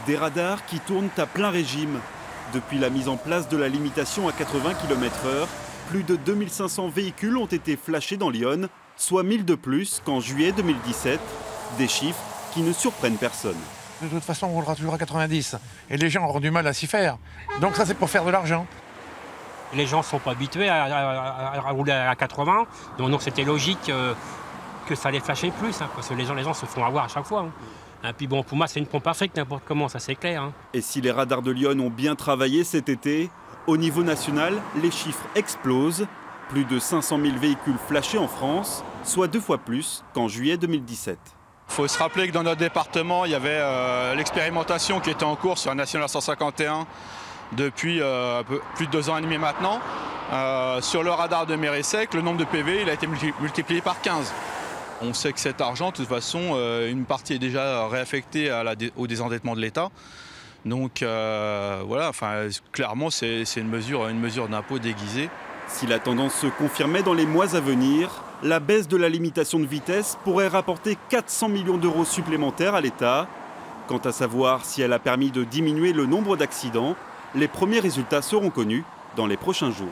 Des radars qui tournent à plein régime. Depuis la mise en place de la limitation à 80 km/h, plus de 2500 véhicules ont été flashés dans l'Yonne, soit 1000 de plus qu'en juillet 2017. Des chiffres qui ne surprennent personne. De toute façon, on roulera toujours à 90. Et les gens auront du mal à s'y faire. Donc ça, c'est pour faire de l'argent. Les gens ne sont pas habitués à rouler à 80. Donc c'était logique que ça les flashait plus. Hein, parce que les gens se font avoir à chaque fois. Hein. Et puis bon, pour moi, c'est une pompe à fric n'importe comment, ça c'est clair. Hein. Et si les radars de l'Yonne ont bien travaillé cet été, au niveau national, les chiffres explosent. Plus de 500 000 véhicules flashés en France, soit 2 fois plus qu'en juillet 2017. Il faut se rappeler que dans notre département, il y avait l'expérimentation qui était en cours sur la Nationale 151 depuis plus de 2 ans et demi maintenant. Sur le radar de Mérissec, le nombre de PV il a été multiplié par 15. On sait que cet argent, de toute façon, une partie est déjà réaffectée au désendettement de l'État. Donc voilà, clairement, c'est une mesure d'impôt déguisée. Si la tendance se confirmait dans les mois à venir, la baisse de la limitation de vitesse pourrait rapporter 400 millions d'euros supplémentaires à l'État. Quant à savoir si elle a permis de diminuer le nombre d'accidents, les premiers résultats seront connus dans les prochains jours.